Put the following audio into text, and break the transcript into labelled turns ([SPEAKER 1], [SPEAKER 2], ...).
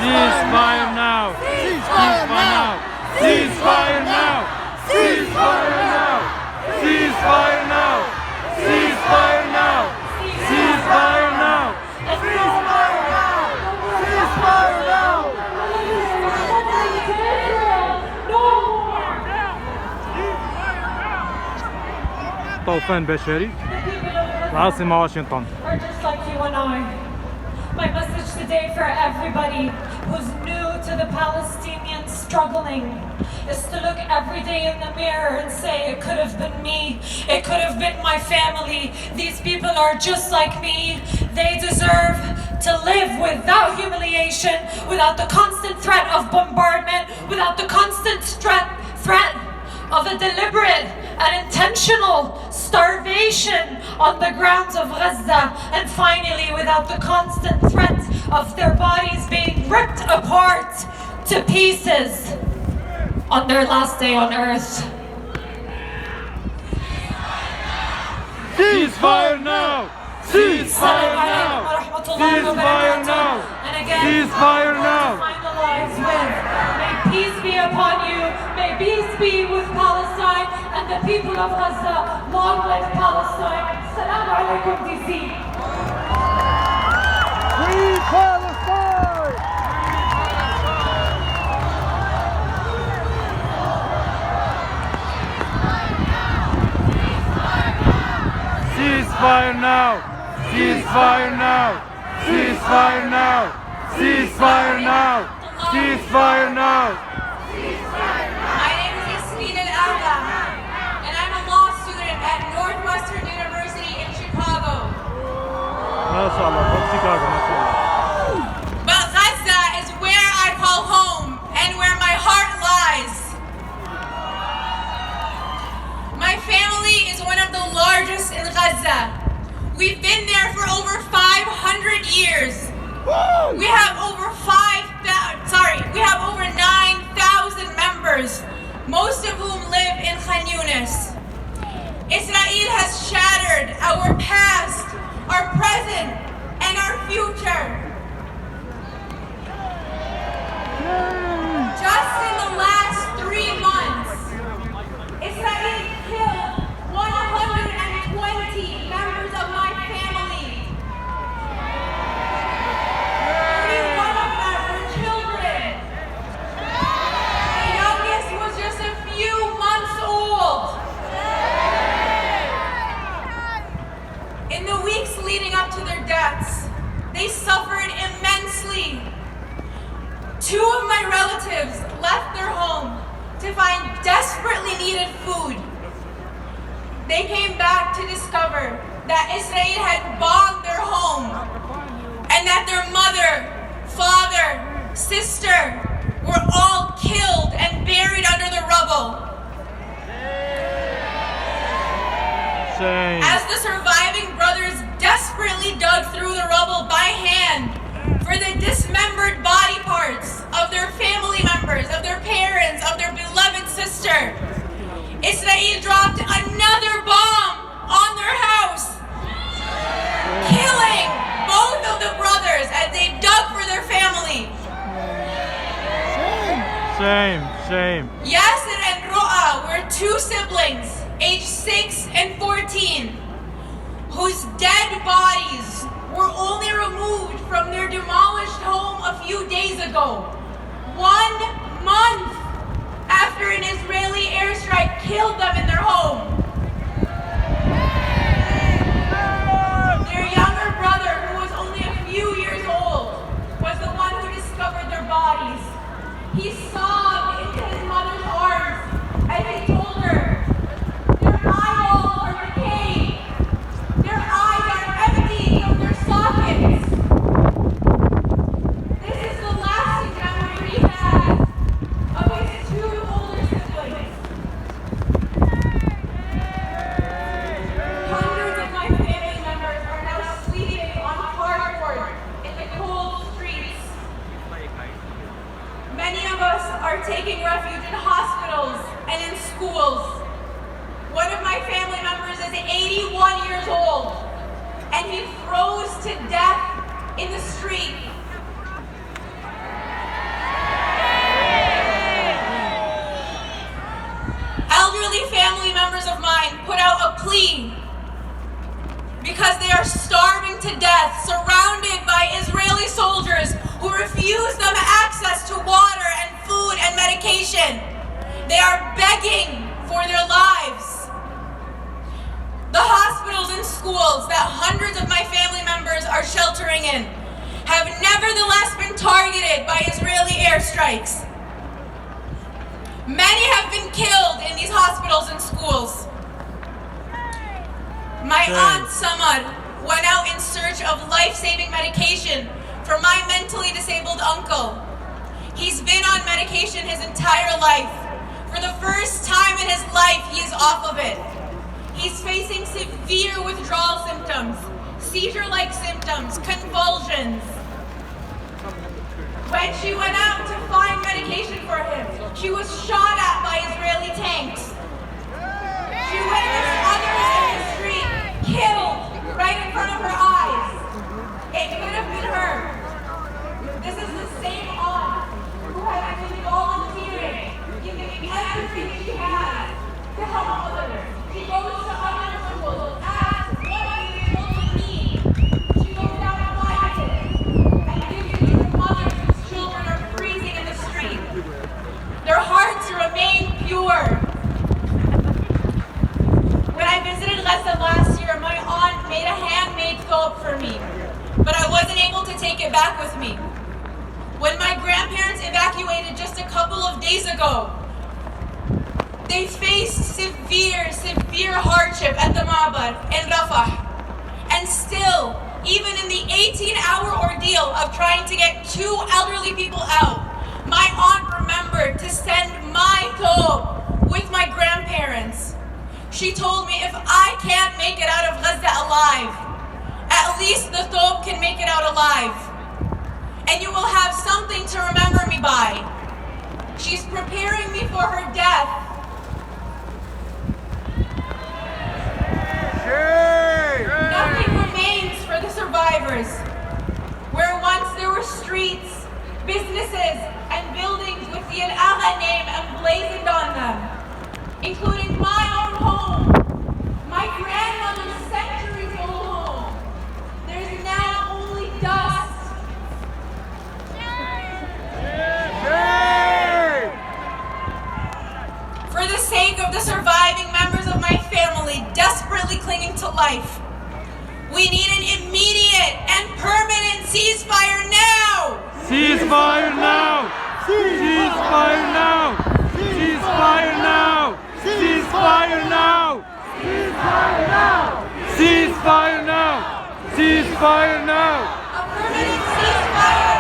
[SPEAKER 1] Ceasefire now! Ceasefire now! Ceasefire now! Ceasefire now! Ceasefire now! Ceasefire now! Ceasefire now! Ceasefire now! Ceasefire now! طوفان بشري العاصم واشنطن.
[SPEAKER 2] My message today for everybody who's new to the Palestinian struggling is to look every day in the mirror and say, it could have been me, it could have been my family. These people are just like me. They deserve to live without humiliation, without the constant threat of bombardment, without the constant threat of a deliberate and intentional starvation on the grounds of Gaza, and finally without the constant threat of their bodies being ripped apart to pieces on their last day on earth.
[SPEAKER 1] Ceasefire now! Ceasefire now! Ceasefire now!
[SPEAKER 2] And again,
[SPEAKER 1] ceasefire now!
[SPEAKER 2] Finalize with, may peace be upon you, may peace be with Palestine and the people of Gaza. Long live Palestine. Assalamu alaikum, DC.
[SPEAKER 1] Free Palestine! Ceasefire now! Ceasefire now! Ceasefire now! Ceasefire now! Ceasefire now!
[SPEAKER 3] My name is Yasmin Al-Agha, and I'm a law student at Northwestern University in Chicago. But Gaza is where I call home and where my heart lies. My family is one of the largest in Gaza. We've been there for over 500 years. We have over 9,000 members, most of whom live in Khan Yunis. Israel has shattered our past, our present, and our future. Just in the last 3 months, Israel killed 120 members of my family. 31 of them were children. The youngest was just a few months old. In the weeks leading up to their deaths, they suffered immensely. 2 of my relatives left their home to find desperately needed food. They came back to discover that Israel had bombed their home and that their mother, father, sister were all killed and buried under the rubble.
[SPEAKER 1] Shame.
[SPEAKER 3] As the surviving brothers desperately dug through the rubble by hand for the dismembered body parts of their family members, of their parents, of their beloved sister, Israel dropped another bomb on their house, killing both of the brothers as they dug for their family.
[SPEAKER 1] Shame.
[SPEAKER 3] Yasser and Ro'a were 2 siblings, aged 6 and 14, whose dead bodies were only removed from their demolished home a few days ago, 1 month after an Israeli airstrike killed them in their home. Their younger brother, who was only a few years old, was the one who discovered their bodies. He sobbed into his mother's arms as he told her, their eyeballs are decayed. Their eyes are empty from their sockets. This is the lasting memory he has of his 2 older siblings. Hundreds of my family members are now sleeping on cardboard in the cold streets. Many of us are taking refuge in hospitals and in schools. One of my family members is 81 years old, and he froze to death in the street. flee because they are starving to death, surrounded by Israeli soldiers who refuse them access to water and food and medication. They are begging for their lives. The hospitals and schools that hundreds of my family members are sheltering in have nevertheless been targeted by Israeli airstrikes. Many have been killed in these hospitals and schools. My aunt Samar went out in search of life-saving medication for my mentally disabled uncle. He's been on medication his entire life. For the first time in his life, he is off of it. He's facing severe withdrawal symptoms, seizure-like symptoms, convulsions. When she went out to find medication for him, she was shot at by Israeli tanks. She witnessed others in the street killed right in front of her eyes. It could have been her. This is the same aunt who has been volunteering, giving everything she has to help others. She goes to other schools, asks, what do your children need? She goes down and buys it and gives it to the mothers whose children are freezing in the street. Their hearts remain pure. When I visited Gaza last year, my aunt made a handmade thobe for me, but I wasn't able to take it back with me. When my grandparents evacuated just a couple of days ago, they faced severe hardship at the Ma'bar in Rafah. And still, even in the 18-hour ordeal of trying to get two elderly people out, my aunt remembered to send my thobe with my grandparents. She told me, if I can't make it out of Gaza alive, at least the thobe can make it out alive. And you will have something to remember me by. She's preparing me for her death. Nothing remains for the survivors. Where once there were streets, businesses, and buildings with the Al-Agha name emblazoned on them, including my own home, my grandmother's centuries-old home, there's now only dust. For the sake of the surviving members of my family desperately clinging to life, we need an immediate and permanent ceasefire now!
[SPEAKER 1] Ceasefire now! Ceasefire now! Ceasefire now! Ceasefire now! Ceasefire now! Ceasefire now! Ceasefire now!
[SPEAKER 3] A permanent ceasefire